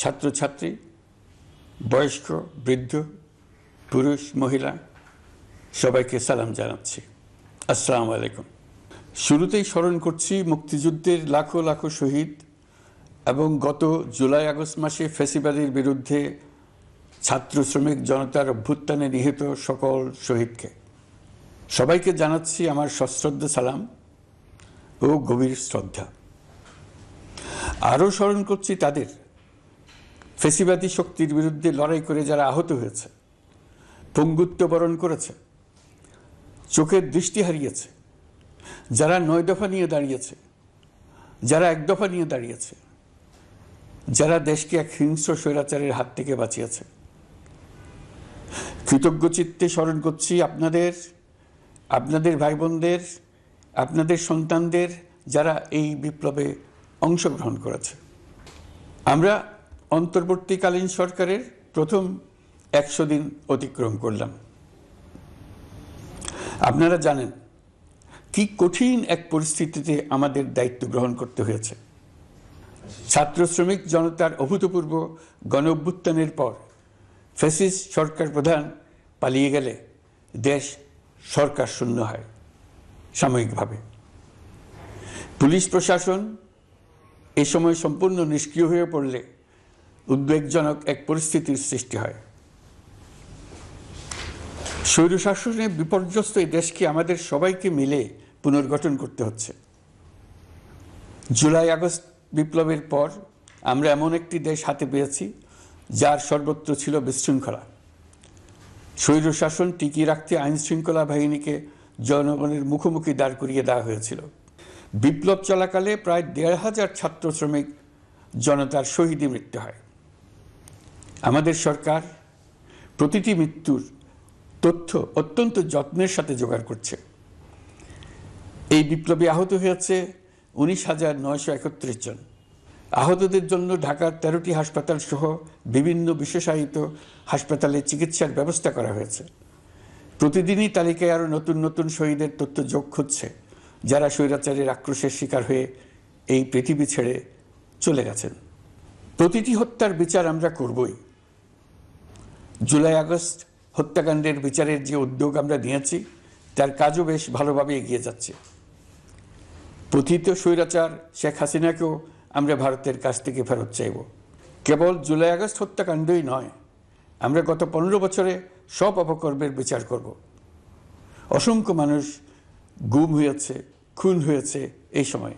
ছাত্রছাত্রী, বয়স্ক, বৃদ্ধ, পুরুষ, মহিলা সবাইকে সালাম জানাচ্ছি। আসসালামু আলাইকুম। শুরুতেই স্মরণ করছি মুক্তিযুদ্ধের লাখো লাখো শহীদ এবং গত জুলাই আগস্ট মাসে ফ্যাসিবাদের বিরুদ্ধে ছাত্র শ্রমিক জনতার অভ্যুত্থানে নিহত সকল শহীদকে। সবাইকে জানাচ্ছি আমার সশ্রদ্ধ সালাম ও গভীর শ্রদ্ধা। আরও স্মরণ করছি তাদের, ফ্যাসিবাদী শক্তির বিরুদ্ধে লড়াই করে যারা আহত হয়েছে, পঙ্গুত্ব বরণ করেছে, চোখের দৃষ্টি হারিয়েছে, যারা 9 দফা নিয়ে দাঁড়িয়েছে, যারা 1 দফা নিয়ে দাঁড়িয়েছে, যারা দেশকে এক হিংস্র স্বৈরাচারের হাত থেকে বাঁচিয়েছে। কৃতজ্ঞ চিত্তে স্মরণ করছি আপনাদের ভাই বোনদের, আপনাদের সন্তানদের যারা এই বিপ্লবে অংশগ্রহণ করেছে। আমরা অন্তর্বর্তীকালীন সরকারের প্রথম 100 দিন অতিক্রম করলাম। আপনারা জানেন কি কঠিন এক পরিস্থিতিতে আমাদের দায়িত্ব গ্রহণ করতে হয়েছে। ছাত্র শ্রমিক জনতার অভূতপূর্ব গণ অভ্যুত্থানের পর ফ্যাসিস্ট সরকার প্রধান পালিয়ে গেলে দেশ সরকার শূন্য হয় সাময়িকভাবে। পুলিশ প্রশাসন এ সময় সম্পূর্ণ নিষ্ক্রিয় হয়ে পড়লে উদ্বেগজনক এক পরিস্থিতির সৃষ্টি হয়। স্বৈরশাসনে বিপর্যস্ত এই দেশকে আমাদের সবাইকে মিলে পুনর্গঠন করতে হচ্ছে। জুলাই আগস্ট বিপ্লবের পর আমরা এমন একটি দেশ হাতে পেয়েছি যার সর্বত্র ছিল বিশৃঙ্খলা। স্বৈরশাসন টিকিয়ে রাখতে আইন শৃঙ্খলা বাহিনীকে জনগণের মুখোমুখি দাঁড় করিয়ে দেওয়া হয়েছিল। বিপ্লব চলাকালে প্রায় 1,500 ছাত্র শ্রমিক জনতার শহীদে মৃত্যু হয়। আমাদের সরকার প্রতিটি মৃত্যুর তথ্য অত্যন্ত যত্নের সাথে জোগাড় করছে। এই বিপ্লবে আহত হয়েছে 19,931 জন। আহতদের জন্য ঢাকার 13টি হাসপাতাল সহ বিভিন্ন বিশেষায়িত হাসপাতালে চিকিৎসার ব্যবস্থা করা হয়েছে। প্রতিদিনই তালিকায় আরও নতুন নতুন শহীদের তথ্য যোগ হচ্ছে, যারা স্বৈরাচারের আক্রোশের শিকার হয়ে এই পৃথিবী ছেড়ে চলে গেছেন। প্রতিটি হত্যার বিচার আমরা করবই। জুলাই আগস্ট হত্যাকাণ্ডের বিচারের যে উদ্যোগ আমরা নিয়েছি তার কাজও বেশ ভালোভাবে এগিয়ে যাচ্ছে। পতিত স্বৈরাচার শেখ হাসিনাকেও আমরা ভারতের কাছ থেকে ফেরত চাইব। কেবল জুলাই আগস্ট হত্যাকাণ্ডই নয়, আমরা গত 15 বছরে সব অপকর্মের বিচার করব। অসংখ্য মানুষ গুম হয়েছে, খুন হয়েছে। এই সময়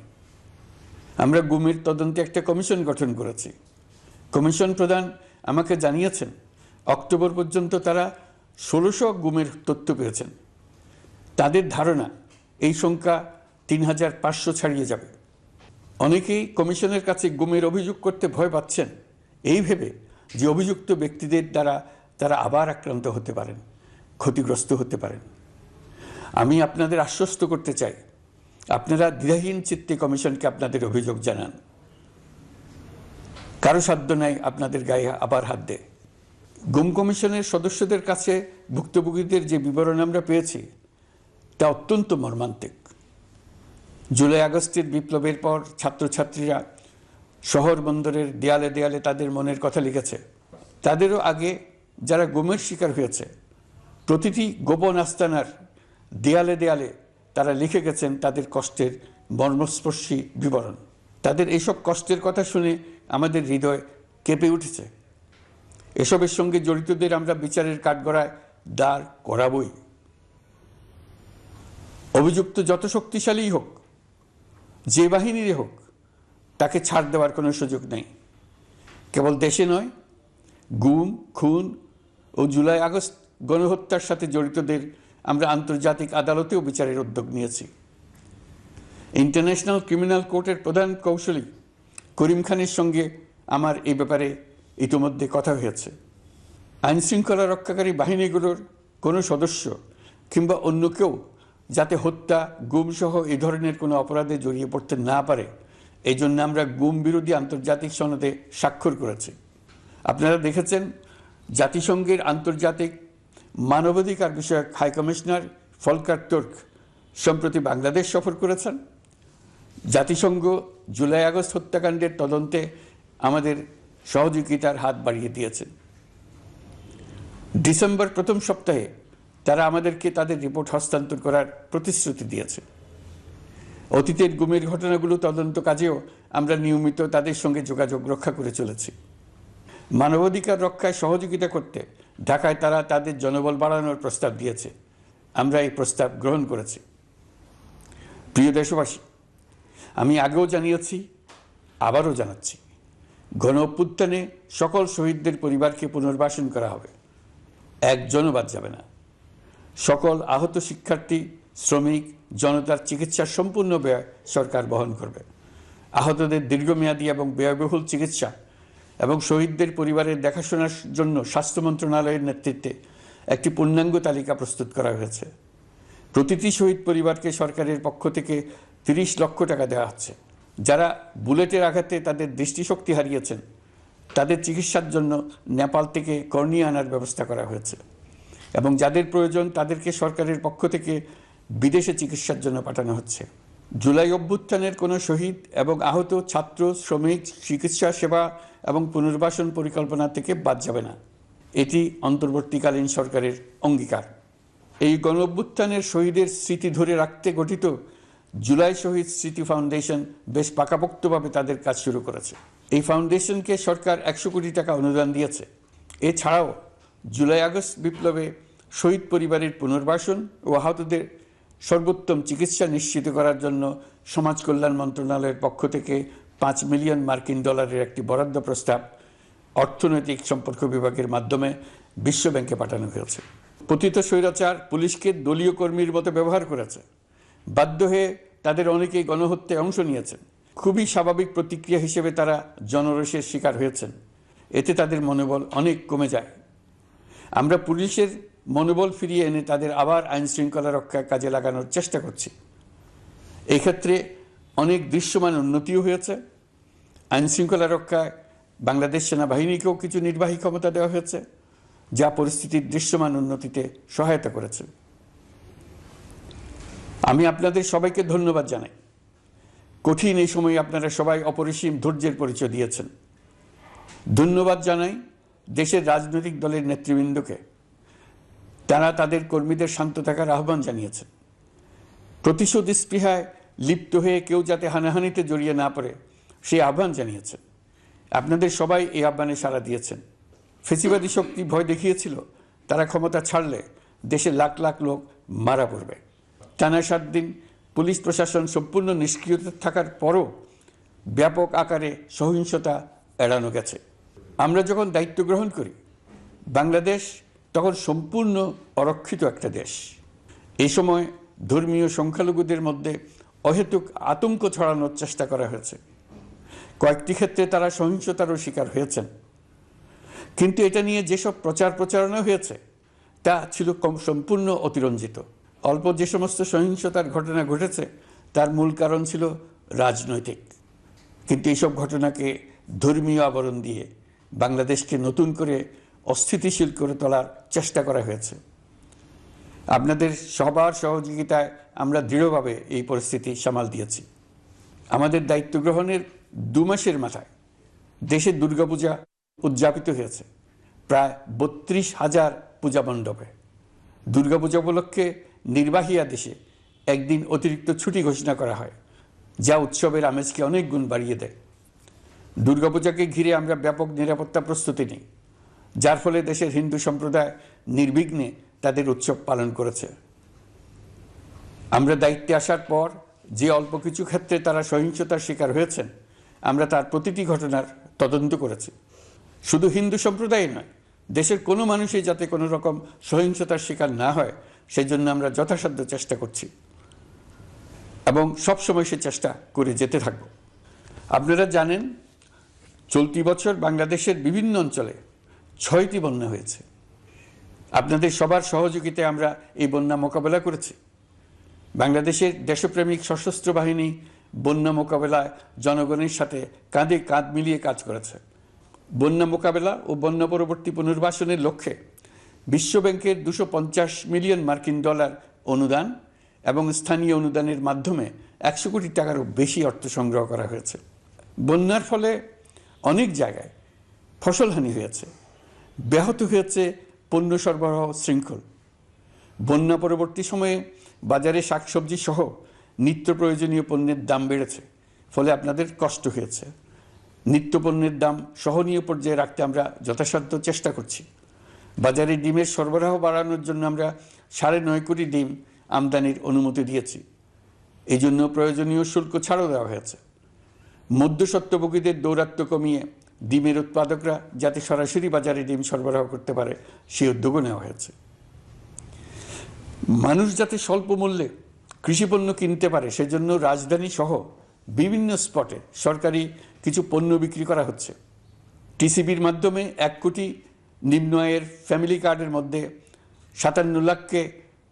আমরা গুমের তদন্তে একটা কমিশন গঠন করেছি। কমিশন প্রধান আমাকে জানিয়েছেন অক্টোবর পর্যন্ত তারা 1600 গুমের তথ্য পেয়েছেন। তাদের ধারণা এই সংখ্যা 3,500 ছাড়িয়ে যাবে। অনেকেই কমিশনের কাছে গুমের অভিযোগ করতে ভয় পাচ্ছেন এই ভেবে যে অভিযুক্ত ব্যক্তিদের দ্বারা তারা আবার আক্রান্ত হতে পারেন, ক্ষতিগ্রস্ত হতে পারেন। আমি আপনাদের আশ্বস্ত করতে চাই, আপনারা দ্বিধাহীন চিত্তে কমিশনকে আপনাদের অভিযোগ জানান। কারো সাধ্য নাই আপনাদের গায়ে আবার হাত দেয়। গুম কমিশনের সদস্যদের কাছে ভুক্তভোগীদের যে বিবরণ আমরা পেয়েছি তা অত্যন্ত মর্মান্তিক। জুলাই আগস্টের বিপ্লবের পর ছাত্রছাত্রীরা শহর বন্দরের দেয়ালে দেয়ালে তাদের মনের কথা লিখেছে। তাদেরও আগে যারা গুমের শিকার হয়েছে প্রতিটি গোপন আস্তানার দেয়ালে দেয়ালে তারা লিখে গেছেন তাদের কষ্টের মর্মস্পর্শী বিবরণ। তাদের এইসব কষ্টের কথা শুনে আমাদের হৃদয় কেঁপে উঠেছে। এসবের সঙ্গে জড়িতদের আমরা বিচারের কাঠগড়ায় দাঁড় করাবই। অভিযুক্ত যত শক্তিশালী হোক, যে বাহিনীরই হোক, তাকে ছাড় দেওয়ার কোনো সুযোগ নেই। কেবল দেশে নয়, গুম, খুন ও জুলাই আগস্ট গণহত্যার সাথে জড়িতদের আমরা আন্তর্জাতিক আদালতেও বিচারের উদ্যোগ নিয়েছি। ইন্টারন্যাশনাল ক্রিমিনাল কোর্টের প্রধান কৌঁসুলি করিম খানের সঙ্গে আমার এই ব্যাপারে ইতিমধ্যে কথা হয়েছে। আইন শৃঙ্খলা রক্ষাকারী বাহিনীগুলোর কোনো সদস্য কিংবা অন্য কেউ যাতে হত্যা, গুম সহ এই ধরনের কোনো অপরাধে জড়িয়ে পড়তে না পারে, এই জন্য আমরা গুম বিরোধী আন্তর্জাতিক সনদে স্বাক্ষর করেছি। আপনারা দেখেছেন জাতিসংঘের আন্তর্জাতিক মানবাধিকার বিষয়ক হাই কমিশনার ফলকার তুর্ক সম্প্রতি বাংলাদেশ সফর করেছেন। জাতিসংঘ জুলাই আগস্ট হত্যাকাণ্ডের তদন্তে আমাদের সহযোগিতার হাত বাড়িয়ে দিয়েছেন। ডিসেম্বর প্রথম সপ্তাহে তারা আমাদেরকে তাদের রিপোর্ট হস্তান্তর করার প্রতিশ্রুতি দিয়েছে। অতীতের গুমের ঘটনাগুলো তদন্ত কাজেও আমরা নিয়মিত তাদের সঙ্গে যোগাযোগ রক্ষা করে চলেছি। মানবাধিকার রক্ষায় সহযোগিতা করতে ঢাকায় তারা তাদের জনবল বাড়ানোর প্রস্তাব দিয়েছে। আমরা এই প্রস্তাব গ্রহণ করেছি। প্রিয় দেশবাসী, আমি আগেও জানিয়েছি, আবারও জানাচ্ছি, গণ অভ্যুত্থানে সকল শহীদদের পরিবারকে পুনর্বাসন করা হবে। একজনও বাদ যাবে না। সকল আহত শিক্ষার্থী, শ্রমিক, জনতার চিকিৎসার সম্পূর্ণ ব্যয় সরকার বহন করবে। আহতদের দীর্ঘমেয়াদী এবং ব্যয়বহুল চিকিৎসা এবং শহীদদের পরিবারের দেখাশোনার জন্য স্বাস্থ্য মন্ত্রণালয়ের নেতৃত্বে একটি পূর্ণাঙ্গ তালিকা প্রস্তুত করা হয়েছে। প্রতিটি শহীদ পরিবারকে সরকারের পক্ষ থেকে 30 লক্ষ টাকা দেওয়া হচ্ছে। যারা বুলেটের আঘাতে তাদের দৃষ্টিশক্তি হারিয়েছেন, তাদের চিকিৎসার জন্য নেপাল থেকে কর্নিয়া আনার ব্যবস্থা করা হয়েছে এবং যাদের প্রয়োজন তাদেরকে সরকারের পক্ষ থেকে বিদেশে চিকিৎসার জন্য পাঠানো হচ্ছে। জুলাই অভ্যুত্থানের কোনো শহীদ এবং আহত ছাত্র, শ্রমিক চিকিৎসা সেবা এবং পুনর্বাসন পরিকল্পনা থেকে বাদ যাবে না। এটি অন্তর্বর্তীকালীন সরকারের অঙ্গীকার। এই গণ অভ্যুত্থানের শহীদের স্মৃতি ধরে রাখতে গঠিত জুলাই শহীদ স্মৃতি ফাউন্ডেশন বেশ পাকাপোক্তভাবে তাদের কাজ শুরু করেছে। এই ফাউন্ডেশনকে সরকার 100 কোটি টাকা অনুদান দিয়েছে। এছাড়াও জুলাই আগস্ট বিপ্লবে শহীদ পরিবারের পুনর্বাসন ও আহতদের সর্বোত্তম চিকিৎসা নিশ্চিত করার জন্য সমাজ কল্যাণ মন্ত্রণালয়ের পক্ষ থেকে $5 মিলিয়ন একটি বরাদ্দ প্রস্তাব অর্থনৈতিক সম্পর্ক বিভাগের মাধ্যমে বিশ্ব ব্যাংকে পাঠানো হয়েছে। পতিত স্বৈরাচার পুলিশকে দলীয় কর্মীর মতো ব্যবহার করেছে। বাধ্য হয়ে তাদের অনেকেই গণহত্যায় অংশ নিয়েছেন। খুবই স্বাভাবিক প্রতিক্রিয়া হিসেবে তারা জনরোষের শিকার হয়েছেন। এতে তাদের মনোবল অনেক কমে যায়। আমরা পুলিশের মনোবল ফিরিয়ে এনে তাদের আবার আইন শৃঙ্খলা রক্ষায় কাজে লাগানোর চেষ্টা করছি। এই ক্ষেত্রে অনেক দৃশ্যমান উন্নতিও হয়েছে। আইন শৃঙ্খলা রক্ষায় বাংলাদেশ সেনাবাহিনীকেও কিছু নির্বাহী ক্ষমতা দেওয়া হয়েছে, যা পরিস্থিতির দৃশ্যমান উন্নতিতে সহায়তা করেছে। আমি আপনাদের সবাইকে ধন্যবাদ জানাই। কঠিন এই সময়ে আপনারা সবাই অপরিসীম ধৈর্যের পরিচয় দিয়েছেন। ধন্যবাদ জানাই দেশের রাজনৈতিক দলের নেতৃবৃন্দকে। তারা তাদের কর্মীদের শান্ত থাকার আহ্বান জানিয়েছেন। প্রতিশোধ স্পৃহায় লিপ্ত হয়ে কেউ যাতে হানাহানিতে জড়িয়ে না পড়ে সেই আহ্বান জানিয়েছেন। আপনাদের সবাই এই আহ্বানে সাড়া দিয়েছেন। ফেসিবাদী শক্তি ভয় দেখিয়েছিল তারা ক্ষমতা ছাড়লে দেশে লাখ লাখ লোক মারা পড়বে। টানা 7 দিন পুলিশ প্রশাসন সম্পূর্ণ নিষ্ক্রিয় থাকার পরও ব্যাপক আকারে সহিংসতা এড়ানো গেছে। আমরা যখন দায়িত্ব গ্রহণ করি, বাংলাদেশ তখন সম্পূর্ণ অরক্ষিত একটা দেশ। এই সময় ধর্মীয় সংখ্যালঘুদের মধ্যে অহেতুক আতঙ্ক ছড়ানোর চেষ্টা করা হয়েছে। কয়েকটি ক্ষেত্রে তারা সহিংসতারও শিকার হয়েছেন। কিন্তু এটা নিয়ে যেসব প্রচারণা হয়েছে তা ছিল সম্পূর্ণ অতিরঞ্জিত। অল্প যে সমস্ত সহিংসতার ঘটনা ঘটেছে তার মূল কারণ ছিল রাজনৈতিক। কিন্তু এইসব ঘটনাকে ধর্মীয় আবরণ দিয়ে বাংলাদেশকে নতুন করে অস্থিতিশীল করে তোলার চেষ্টা করা হয়েছে। আপনাদের সবার সহযোগিতায় আমরা দৃঢ়ভাবে এই পরিস্থিতি সামাল দিয়েছি। আমাদের দায়িত্ব গ্রহণের 2 মাসের মাথায় দেশে দুর্গাপূজা উদযাপিত হয়েছে প্রায় 32,000 পূজা মণ্ডপে। দুর্গাপূজা উপলক্ষে নির্বাহী আদেশে একদিন অতিরিক্ত ছুটি ঘোষণা করা হয়, যা উৎসবের আমেজকে অনেক গুণ বাড়িয়ে দেয়। দুর্গাপূজাকে ঘিরে আমরা ব্যাপক নিরাপত্তা প্রস্তুতি নিই, যার ফলে দেশের হিন্দু সম্প্রদায় নির্বিঘ্নে তাদের উৎসব পালন করেছে। আমরা দায়িত্বে আসার পর যে অল্প কিছু ক্ষেত্রে তারা সহিংসতার শিকার হয়েছেন, আমরা তার প্রতিটি ঘটনার তদন্ত করেছি। শুধু হিন্দু সম্প্রদায় নয়, দেশের কোনো মানুষই যাতে কোনো রকম সহিংসতার শিকার না হয় সেই জন্য আমরা যথাসাধ্য চেষ্টা করছি এবং সবসময় সে চেষ্টা করে যেতে থাকব। আপনারা জানেন, চলতি বছর বাংলাদেশের বিভিন্ন অঞ্চলে 6টি বন্যা হয়েছে। আপনাদের সবার সহযোগিতায় আমরা এই বন্যা মোকাবেলা করেছি। বাংলাদেশের দেশপ্রেমিক সশস্ত্র বাহিনী বন্যা মোকাবেলায় জনগণের সাথে কাঁধে কাঁধ মিলিয়ে কাজ করেছে। বন্যা মোকাবেলা ও বন্যা পরবর্তী পুনর্বাসনের লক্ষ্যে বিশ্বব্যাংকের $250 মিলিয়ন অনুদান এবং স্থানীয় অনুদানের মাধ্যমে 100 কোটি টাকারও বেশি অর্থ সংগ্রহ করা হয়েছে। বন্যার ফলে অনেক জায়গায় ফসলহানি হয়েছে, ব্যাহত হয়েছে পণ্য সরবরাহ শৃঙ্খল। বন্যা পরবর্তী সময়ে বাজারে শাকসবজি সহ নিত্য প্রয়োজনীয় পণ্যের দাম বেড়েছে, ফলে আপনাদের কষ্ট হয়েছে। নিত্য পণ্যের দাম সহনীয় পর্যায়ে রাখতে আমরা যথাসাধ্য চেষ্টা করছি। বাজারে ডিমের সরবরাহ বাড়ানোর জন্য আমরা 9.5 কোটি ডিম আমদানির অনুমতি দিয়েছি। এই জন্য প্রয়োজনীয় শুল্ক ছাড়ও দেওয়া হয়েছে। মধ্যস্বত্বভোগীদের দৌরাত্ম্য কমিয়ে ডিমের উৎপাদকরা যাতে সরাসরি বাজারে ডিম সরবরাহ করতে পারে সেই উদ্যোগও নেওয়া হয়েছে। মানুষ যাতে স্বল্প মূল্যে কৃষিপণ্য কিনতে পারে সেজন্য রাজধানী সহ বিভিন্ন স্পটে সরকারি কিছু পণ্য বিক্রি করা হচ্ছে। টিসিবির মাধ্যমে 1 কোটি নিম্ন আয়ের ফ্যামিলি কার্ডের মধ্যে 57 লাখকে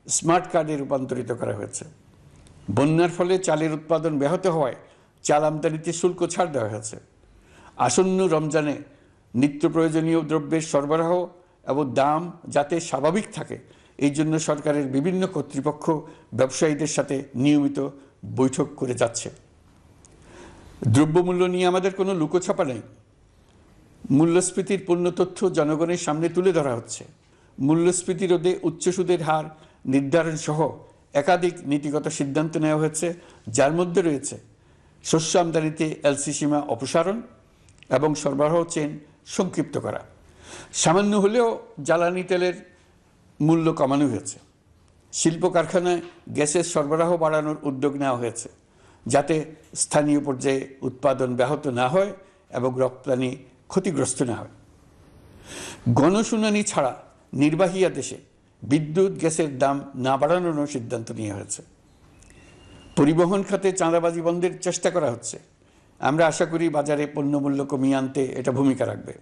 স্মার্ট কার্ডে রূপান্তরিত করা হয়েছে। বন্যার ফলে চালের উৎপাদন ব্যাহত হওয়ায় চাল আমদানিতে শুল্ক ছাড় দেওয়া হয়েছে। আসন্ন রমজানে নিত্য প্রয়োজনীয় দ্রব্যের সরবরাহ এবং দাম যাতে স্বাভাবিক থাকে এই জন্য সরকারের বিভিন্ন কর্তৃপক্ষ ব্যবসায়ীদের সাথে নিয়মিত বৈঠক করে যাচ্ছে। দ্রব্যমূল্য নিয়ে আমাদের কোনো লুকোছাপা নেই। মূল্যস্ফীতির পূর্ণ তথ্য জনগণের সামনে তুলে ধরা হচ্ছে। মূল্যস্ফীতি রোধে উচ্চ সুদের হার নির্ধারণ সহ একাধিক নীতিগত সিদ্ধান্ত নেওয়া হয়েছে, যার মধ্যে রয়েছে শস্য আমদানিতে এলসি সীমা অপসারণ এবং সরবরাহ চেইন সংক্ষিপ্ত করা। সামান্য হলেও জ্বালানি তেলের মূল্য কমানো হয়েছে। শিল্প কারখানায় গ্যাসের সরবরাহ বাড়ানোর উদ্যোগ নেওয়া হয়েছে যাতে স্থানীয় পর্যায়ে উৎপাদন ব্যাহত না হয় এবং রপ্তানি ক্ষতিগ্রস্ত না হয়। গণশুনানি ছাড়া নির্বাহী আদেশে বিদ্যুৎ গ্যাসের দাম না বাড়ানোর সিদ্ধান্ত নেওয়া হয়েছে। পরিবহন খাতে চাঁদাবাজি বন্ধের চেষ্টা করা হচ্ছে। আমরা আশা করি বাজারে পণ্যমূল্য কমিয়ে আনতে এটা ভূমিকা রাখবে।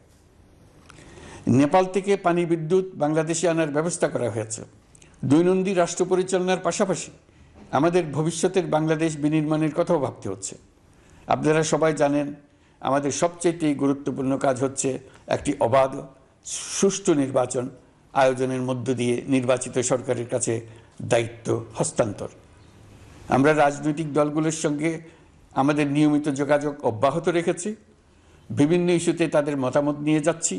নেপাল থেকে পানি বিদ্যুৎ বাংলাদেশে আনার ব্যবস্থা করা হয়েছে। দৈনন্দিন রাষ্ট্র পরিচালনার পাশাপাশি আমাদের ভবিষ্যতের বাংলাদেশ বিনির্মাণের কথাও ভাবতে হচ্ছে। আপনারা সবাই জানেন আমাদের সবচেয়ে গুরুত্বপূর্ণ কাজ হচ্ছে একটি অবাধ সুষ্ঠু নির্বাচন আয়োজনের মধ্য দিয়ে নির্বাচিত সরকারের কাছে দায়িত্ব হস্তান্তর। আমরা রাজনৈতিক দলগুলোর সঙ্গে আমাদের নিয়মিত যোগাযোগ অব্যাহত রেখেছি। বিভিন্ন ইস্যুতে তাদের মতামত নিয়ে যাচ্ছি।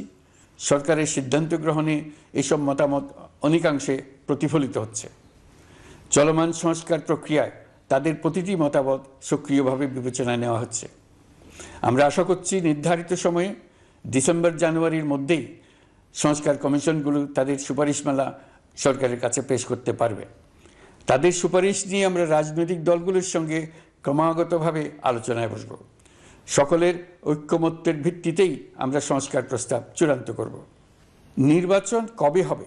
সরকারের সিদ্ধান্ত গ্রহণে এসব মতামত অনেকাংশে প্রতিফলিত হচ্ছে। চলমান সংস্কার প্রক্রিয়ায় তাদের প্রতিটি মতামত সক্রিয়ভাবে বিবেচনায় নেওয়া হচ্ছে। আমরা আশা করছি নির্ধারিত সময়ে ডিসেম্বর-জানুয়ারির মধ্যেই সংস্কার কমিশনগুলো তাদের সুপারিশমালা সরকারের কাছে পেশ করতে পারবে। তাদের সুপারিশ নিয়ে আমরা রাজনৈতিক দলগুলোর সঙ্গে ক্রমাগতভাবে আলোচনায় বসব। সকলের ঐক্যমত্যের ভিত্তিতেই আমরা সংস্কার প্রস্তাব চূড়ান্ত করব। নির্বাচন কবে হবে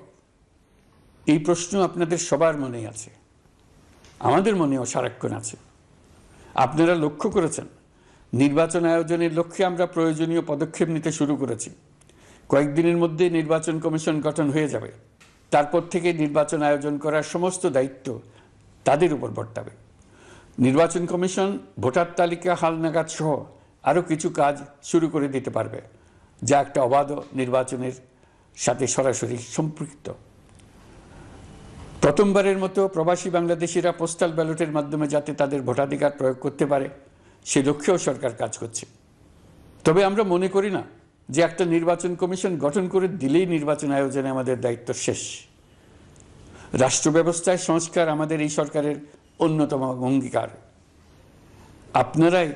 এই প্রশ্ন আপনাদের সবার মনেই আছে, আমাদের মনেও সারাক্ষণ আছে। আপনারা লক্ষ্য করেছেন নির্বাচন আয়োজনের লক্ষ্যে আমরা প্রয়োজনীয় পদক্ষেপ নিতে শুরু করেছি। কয়েকদিনের মধ্যে নির্বাচন কমিশন গঠন হয়ে যাবে। তারপর থেকে নির্বাচন আয়োজন করার সমস্ত দায়িত্ব তাদের উপর বর্তাবে। নির্বাচন কমিশন ভোটার তালিকা হালনাগাদ সহ আরও কিছু কাজ শুরু করে দিতে পারবে, যা একটা অবাধ নির্বাচনের সাথে সরাসরি সম্পৃক্ত। প্রথমবারের মতো প্রবাসী বাংলাদেশিরা পোস্টাল ব্যালটের মাধ্যমে যাতে তাদের ভোটাধিকার প্রয়োগ করতে পারে সে লক্ষ্যেও সরকার কাজ করছে। তবে আমরা মনে করি না যে একটা নির্বাচন কমিশন গঠন করে দিলেই নির্বাচন আয়োজনে আমাদের দায়িত্ব শেষ। রাষ্ট্র ব্যবস্থায় সংস্কার আমাদের এই সরকারের অন্যতম অঙ্গীকার। আপনারাই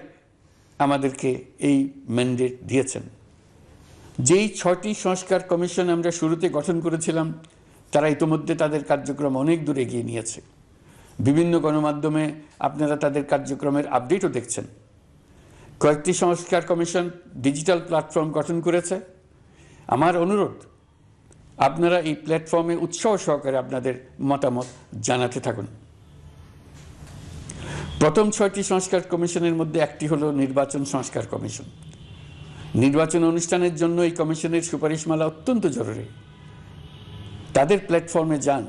আমাদেরকে এই ম্যান্ডেট দিয়েছেন। যেই 6টি সংস্কার কমিশন আমরা শুরুতে গঠন করেছিলাম তারা ইতোমধ্যে তাদের কার্যক্রম অনেক দূর এগিয়ে নিয়েছে। বিভিন্ন গণমাধ্যমে আপনারা তাদের কার্যক্রমের আপডেটও দেখছেন। কয়েকটি সংস্কার কমিশন ডিজিটাল প্ল্যাটফর্ম গঠন করেছে। আমার অনুরোধ আপনারা এই প্ল্যাটফর্মে উৎসাহ সহকারে আপনাদের মতামত জানাতে থাকুন। প্রথম 6টি সংস্কার কমিশনের মধ্যে একটি হলো নির্বাচন সংস্কার কমিশন। নির্বাচন অনুষ্ঠানের জন্য এই কমিশনের সুপারিশমালা অত্যন্ত জরুরি। তাদের প্ল্যাটফর্মে যান,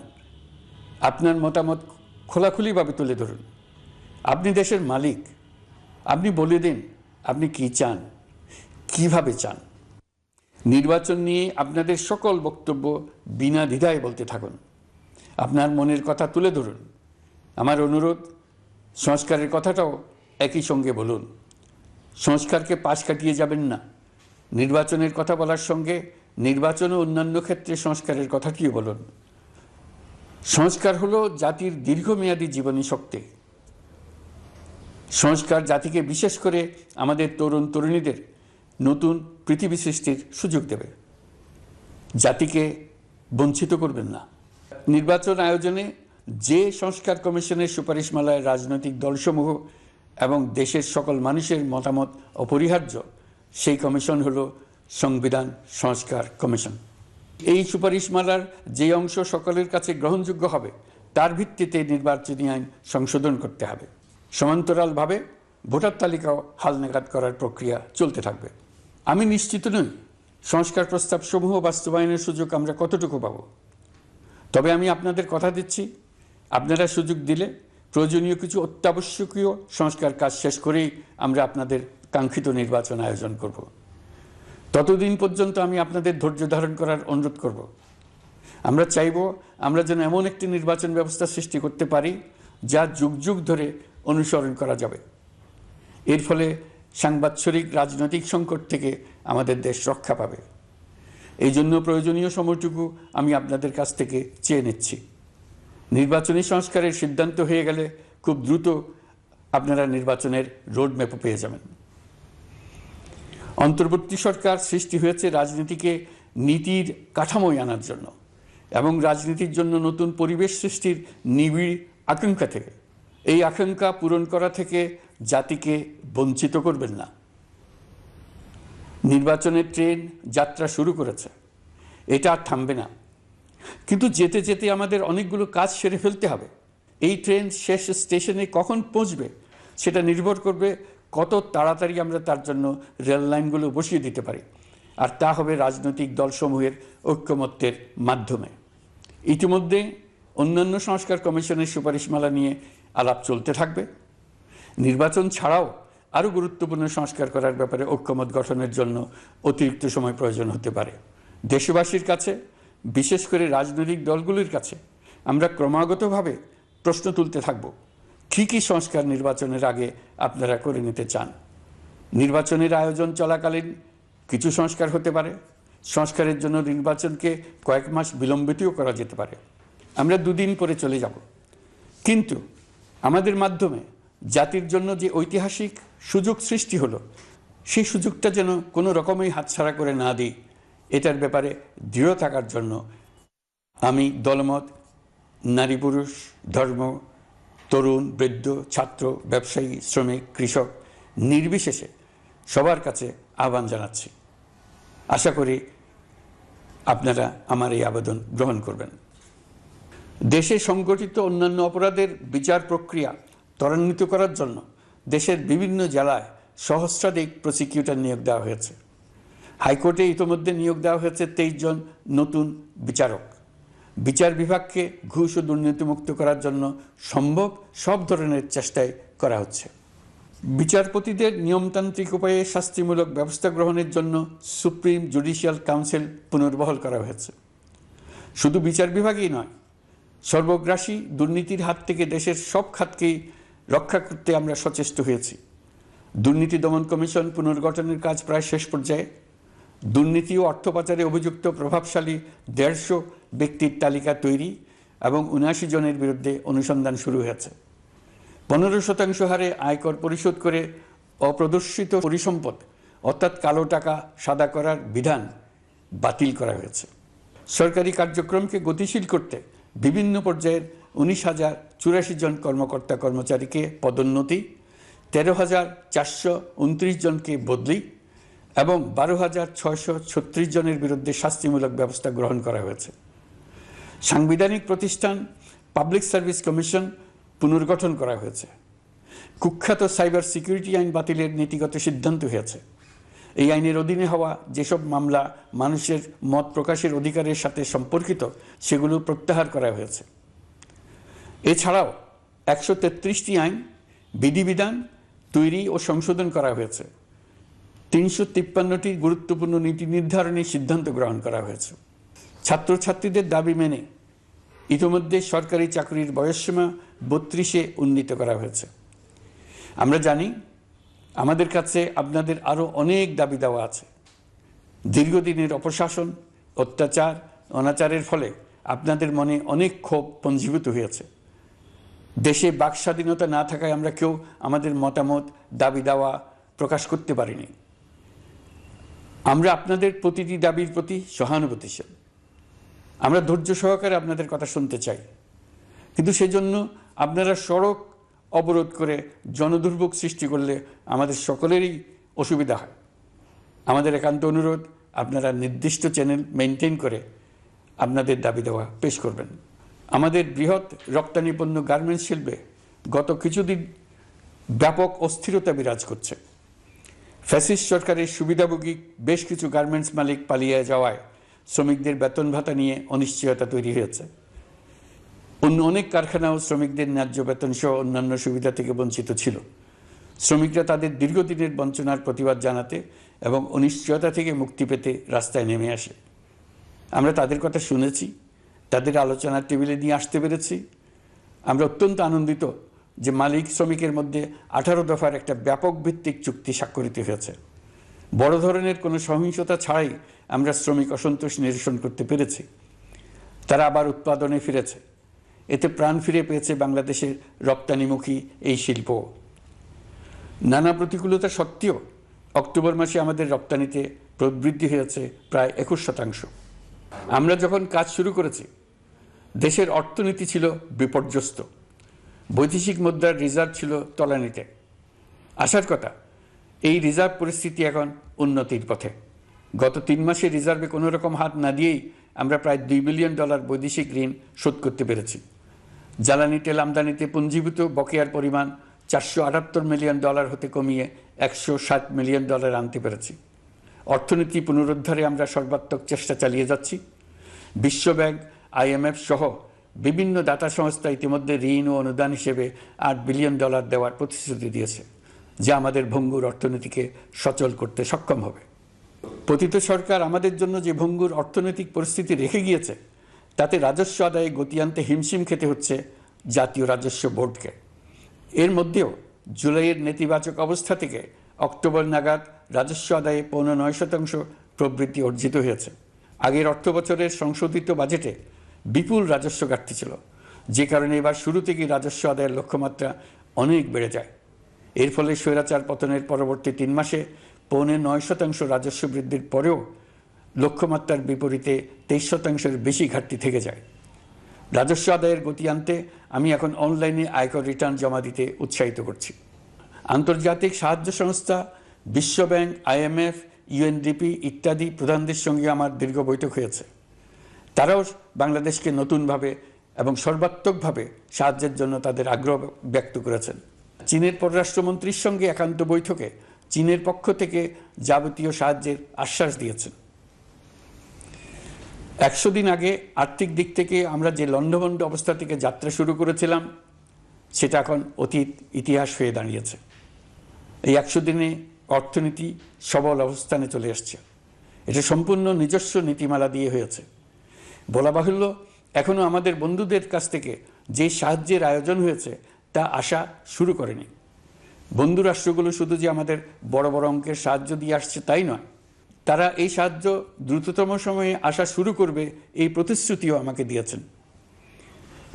আপনার মতামত খোলাখুলিভাবে তুলে ধরুন। আপনি দেশের মালিক, আপনি বলে দিন আপনি কি চান, কিভাবে চান। নির্বাচন নিয়ে আপনাদের সকল বক্তব্য বিনা দ্বিধায় বলতে থাকুন। আপনার মনের কথা তুলে ধরুন। আমার অনুরোধ সংস্কারের কথাটাও একই সঙ্গে বলুন। সংস্কারকে পাশ কাটিয়ে যাবেন না। নির্বাচনের কথা বলার সঙ্গে নির্বাচন ও অন্যান্য ক্ষেত্রে সংস্কারের কথাটিও বলুন। সংস্কার হলো জাতির দীর্ঘমেয়াদী জীবনী শক্তি। সংস্কার জাতিকে, বিশেষ করে আমাদের তরুণ তরুণীদের নতুন পৃথিবী সৃষ্টির সুযোগ দেবে, জাতিকে বঞ্চিত করবেন না। নির্বাচন আয়োজনে যে সংস্কার কমিশনের সুপারিশমালায় রাজনৈতিক দলসমূহ এবং দেশের সকল মানুষের মতামত অপরিহার্য, সেই কমিশন হলো সংবিধান সংস্কার কমিশন। এই সুপারিশমালার যে অংশ সকলের কাছে গ্রহণযোগ্য হবে তার ভিত্তিতে নির্বাচনী আইন সংশোধন করতে হবে। সমান্তরালভাবে ভোটার তালিকাও হালনাগাদ করার প্রক্রিয়া চলতে থাকবে। আমি নিশ্চিত নই সংস্কার প্রস্তাবসমূহ বাস্তবায়নের সুযোগ আমরা কতটুকু পাব, তবে আমি আপনাদের কথা দিচ্ছি, আপনারা সুযোগ দিলে প্রয়োজনীয় কিছু অত্যাবশ্যকীয় সংস্কার কাজ শেষ করেই আমরা আপনাদের কাঙ্ক্ষিত নির্বাচন আয়োজন করব। ততদিন পর্যন্ত আমি আপনাদের ধৈর্য ধারণ করার অনুরোধ করব। আমরা চাইব আমরা যেন এমন একটি নির্বাচন ব্যবস্থা সৃষ্টি করতে পারি যা যুগ যুগ ধরে অনুসরণ করা যাবে। এর ফলে সাংবৎসরিক রাজনৈতিক সংকট থেকে আমাদের দেশ রক্ষা পাবে। এই জন্য প্রয়োজনীয় সময়টুকু আমি আপনাদের কাছ থেকে চেয়ে নিচ্ছি। নির্বাচনী সংস্কারের সিদ্ধান্ত হয়ে গেলে খুব দ্রুত আপনারা নির্বাচনের রোডম্যাপও পেয়ে যাবেন। অন্তর্বর্তী সরকার সৃষ্টি হয়েছে রাজনীতিকে নীতির কাঠামোয় আনার জন্য এবং রাজনীতির জন্য নতুন পরিবেশ সৃষ্টির নিবিড় আকাঙ্ক্ষা থেকে। এই আকাঙ্ক্ষা পূরণ করা থেকে জাতিকে বঞ্চিত করবেন না। নির্বাচনের ট্রেন যাত্রা শুরু করেছে, এটা আর থামবে না, কিন্তু যেতে যেতে আমাদের অনেকগুলো কাজ সেরে ফেলতে হবে। এই ট্রেন শেষ স্টেশনে কখন পৌঁছবে সেটা নির্ভর করবে কত তাড়াতাড়ি আমরা তার জন্য রেল লাইনগুলো বসিয়ে দিতে পারি, আর তা হবে রাজনৈতিক দলসমূহের ঐক্যমত্যের মাধ্যমে। ইতিমধ্যে অন্যান্য সংস্কার কমিশনের সুপারিশমালা নিয়ে আলাপ চলতে থাকবে। নির্বাচন ছাড়াও আরও গুরুত্বপূর্ণ সংস্কার করার ব্যাপারে ঐক্যমত গঠনের জন্য অতিরিক্ত সময় প্রয়োজন হতে পারে। দেশবাসীর কাছে, বিশেষ করে রাজনৈতিক দলগুলির কাছে আমরা ক্রমাগতভাবে প্রশ্ন তুলতে থাকব, কী কী সংস্কার নির্বাচনের আগে আপনারা করে নিতে চান। নির্বাচনের আয়োজন চলাকালীন কিছু সংস্কার হতে পারে, সংস্কারের জন্য নির্বাচনকে কয়েক মাস বিলম্বিতও করা যেতে পারে। আমরা দুদিন পরে চলে যাব, কিন্তু আমাদের মাধ্যমে জাতির জন্য যে ঐতিহাসিক সুযোগ সৃষ্টি হলো, সেই সুযোগটা যেন কোনো রকমই হাতছাড়া করে না দিই, এটার ব্যাপারে দৃঢ় থাকার জন্য আমি দলমত, নারী পুরুষ, ধর্ম, তরুণ, বৃদ্ধ, ছাত্র, ব্যবসায়ী, শ্রমিক, কৃষক নির্বিশেষে সবার কাছে আহ্বান জানাচ্ছি। আশা করি আপনারা আমার এই আবেদন গ্রহণ করবেন। দেশে সংগঠিত অন্যান্য অপরাধের বিচার প্রক্রিয়া ত্বরান্বিত করার জন্য দেশের বিভিন্ন জেলায় সহস্রাধিক প্রসিকিউটর নিয়োগ দেওয়া হয়েছে। হাইকোর্টে ইতিমধ্যে নিয়োগ দেওয়া হয়েছে 23 জন নতুন বিচারক। বিচার বিভাগকে ঘুষ ও দুর্নীতিমুক্ত করার জন্য সম্ভব সব ধরনের চেষ্টাই করা হচ্ছে। বিচারপতিদের নিয়মতান্ত্রিক উপায়ে শাস্তিমূলক ব্যবস্থা গ্রহণের জন্য সুপ্রিম জুডিশিয়াল কাউন্সিল পুনর্বহাল করা হয়েছে। শুধু বিচার বিভাগই নয়, সর্বগ্রাসী দুর্নীতির হাত থেকে দেশের সব খাতকেই রক্ষা করতে আমরা সচেষ্ট হয়েছি। দুর্নীতি দমন কমিশন পুনর্গঠনের কাজ প্রায় শেষ পর্যায়ে। দুর্নীতি ও অর্থ পাচারে অভিযুক্ত প্রভাবশালী 150 ব্যক্তির তালিকা তৈরি এবং 79 জনের বিরুদ্ধে অনুসন্ধান শুরু হয়েছে। 15% হারে আয়কর পরিশোধ করে অপ্রদর্শিত পরিসম্পদ অর্থাৎ কালো টাকা সাদা করার বিধান বাতিল করা হয়েছে। সরকারি কার্যক্রমকে গতিশীল করতে বিভিন্ন পর্যায়ের 19,084 জন কর্মকর্তা কর্মচারীকে পদোন্নতি, 13,429 জনকে বদলি এবং 12,636 জনের বিরুদ্ধে শাস্তিমূলক ব্যবস্থা গ্রহণ করা হয়েছে। সাংবিধানিক প্রতিষ্ঠান পাবলিক সার্ভিস কমিশন পুনর্গঠন করা হয়েছে। কুখ্যাত সাইবার সিকিউরিটি আইন বাতিলের নীতিগত সিদ্ধান্ত হয়েছে। এই আইনের অধীনে হওয়া যেসব মামলা মানুষের মত প্রকাশের অধিকারের সাথে সম্পর্কিত সেগুলো প্রত্যাহার করা হয়েছে। এছাড়াও 133টি আইন বিধিবিধান তৈরি ও সংশোধন করা হয়েছে। 353টি গুরুত্বপূর্ণ নীতি নির্ধারণের সিদ্ধান্ত গ্রহণ করা হয়েছে। ছাত্রছাত্রীদের দাবি মেনে ইতিমধ্যে সরকারি চাকরির বয়সসীমা 32-এ উন্নীত করা হয়েছে। আমরা জানি আমাদের কাছে আপনাদের আরও অনেক দাবি দেওয়া আছে। দীর্ঘদিনের অপশাসন, অত্যাচার, অনাচারের ফলে আপনাদের মনে অনেক ক্ষোভ পঞ্জীভূত হয়েছে। দেশে বাক স্বাধীনতা না থাকায় আমরা কেউ আমাদের মতামত, দাবি দাওয়া প্রকাশ করতে পারিনি। আমরা আপনাদের প্রতিটি দাবির প্রতি সহানুভূতিশীল। আমরা ধৈর্য সহকারে আপনাদের কথা শুনতে চাই, কিন্তু সেজন্য আপনারা সড়ক অবরোধ করে জনদুর্ভোগ সৃষ্টি করলে আমাদের সকলেরই অসুবিধা হয়। আমাদের একান্ত অনুরোধ, আপনারা নির্দিষ্ট চ্যানেল মেনটেন করে আপনাদের দাবি দেওয়া পেশ করবেন। আমাদের বৃহৎ রপ্তানি পণ্য গার্মেন্টস শিল্পে গত কিছুদিন ব্যাপক অস্থিরতা বিরাজ করছে। ফ্যাসিস্ট সরকারের সুবিধাভোগী বেশ কিছু গার্মেন্টস মালিক পালিয়ে যাওয়ায় শ্রমিকদের বেতন ভাতা নিয়ে অনিশ্চয়তা তৈরি হয়েছে। অন্য অনেক কারখানাও শ্রমিকদের ন্যায্য বেতন সহ অন্যান্য সুবিধা থেকে বঞ্চিত ছিল। শ্রমিকরা তাদের দীর্ঘদিনের বঞ্চনার প্রতিবাদ জানাতে এবং অনিশ্চয়তা থেকে মুক্তি পেতে রাস্তায় নেমে আসে। আমরা তাদের কথা শুনেছি, তাদের আলোচনার টেবিলে নিয়ে আসতে পেরেছি। আমরা অত্যন্ত আনন্দিত যে মালিক শ্রমিকের মধ্যে 18 দফার একটা ব্যাপক ভিত্তিক চুক্তি স্বাক্ষরিত হয়েছে। বড় ধরনের কোনো সহিংসতা ছাড়াই আমরা শ্রমিক অসন্তোষ নিরসন করতে পেরেছি। তারা আবার উৎপাদনে ফিরেছে। এতে প্রাণ ফিরে পেয়েছে বাংলাদেশের রপ্তানিমুখী এই শিল্প। নানা প্রতিকূলতা সত্ত্বেও অক্টোবর মাসে আমাদের রপ্তানিতে প্রবৃদ্ধি হয়েছে প্রায় 21%। আমরা যখন কাজ শুরু করেছি, দেশের অর্থনীতি ছিল বিপর্যস্ত। বৈদেশিক মুদ্রার রিজার্ভ ছিল তলানিতে। আসার কথা, এই রিজার্ভ পরিস্থিতি এখন উন্নতির পথে। গত 3 মাসে রিজার্ভে কোনো রকম হাত না দিয়েই আমরা প্রায় $2 বিলিয়ন বৈদেশিক ঋণ শোধ করতে পেরেছি। জ্বালানি তেল আমদানিতে পুঞ্জীভূত বকেয়ার পরিমাণ $478 মিলিয়ন হতে কমিয়ে $160 মিলিয়ন আনতে পেরেছি। অর্থনীতি পুনরুদ্ধারে আমরা সর্বাত্মক চেষ্টা চালিয়ে যাচ্ছি। বিশ্বব্যাংক, IMF সহ বিভিন্ন দাতা সংস্থা ইতিমধ্যে ঋণ ও অনুদান হিসেবে $8 বিলিয়ন দেওয়ার প্রতিশ্রুতি দিয়েছে, যা আমাদের ভঙ্গুর অর্থনীতিকে সচল করতে সক্ষম হবে। পতিত সরকার আমাদের জন্য যে ভঙ্গুর অর্থনৈতিক পরিস্থিতি রেখে গিয়েছে, তাতে রাজস্ব আদায়ে গতি আনতে হিমশিম খেতে হচ্ছে জাতীয় রাজস্ব বোর্ডকে। এর মধ্যেও জুলাইয়ের নেতিবাচক অবস্থা থেকে অক্টোবর নাগাদ রাজস্ব আদায়ে 9.9% প্রবৃদ্ধি অর্জিত হয়েছে। আগের অর্থ বছরের সংশোধিত বাজেটে বিপুল রাজস্ব ঘাটতি ছিল, যে কারণে এবার শুরু থেকেই রাজস্ব আদায়ের লক্ষ্যমাত্রা অনেক বেড়ে যায়। এর ফলে স্বৈরাচার পতনের পরবর্তী 3 মাসে 9.9% রাজস্ব বৃদ্ধির পরেও লক্ষ্যমাত্রার বিপরীতে 23%-এর বেশি ঘাটতি থেকে যায়। রাজস্ব আদায়ের গতি আনতে আমি এখন অনলাইনে আয়কর রিটার্ন জমা দিতে উৎসাহিত করছি। আন্তর্জাতিক সাহায্য সংস্থা, বিশ্বব্যাংক, IMF, UNDP ইত্যাদি প্রধানদের সঙ্গে আমার দীর্ঘ বৈঠক হয়েছে। তারাও বাংলাদেশকে নতুনভাবে এবং সর্বাত্মকভাবে সাহায্যের জন্য তাদের আগ্রহ ব্যক্ত করেছেন। চীনের পররাষ্ট্রমন্ত্রীর সঙ্গে একান্ত বৈঠকে চীনের পক্ষ থেকে যাবতীয় সাহায্যের আশ্বাস দিয়েছেন। 100 দিন আগে আর্থিক দিক থেকে আমরা যে লণ্ডভণ্ড অবস্থা থেকে যাত্রা শুরু করেছিলাম, সেটা এখন অতীত ইতিহাস হয়ে দাঁড়িয়েছে। এই 100 দিনে অর্থনীতি সবল অবস্থানে চলে আসছে। এটা সম্পূর্ণ নিজস্ব নীতিমালা দিয়ে হয়েছে। বলা বাহুল্য, এখনও আমাদের বন্ধুদের কাছ থেকে যে সাহায্যের আয়োজন হয়েছে তা আসা শুরু করেনি। বন্ধু রাষ্ট্রগুলো শুধু যে আমাদের বড় বড় অঙ্কের সাহায্য দিয়ে আসছে তাই নয়, তারা এই সাহায্য দ্রুততম সময়ে আসা শুরু করবে এই প্রতিশ্রুতিও আমাকে দিয়েছেন।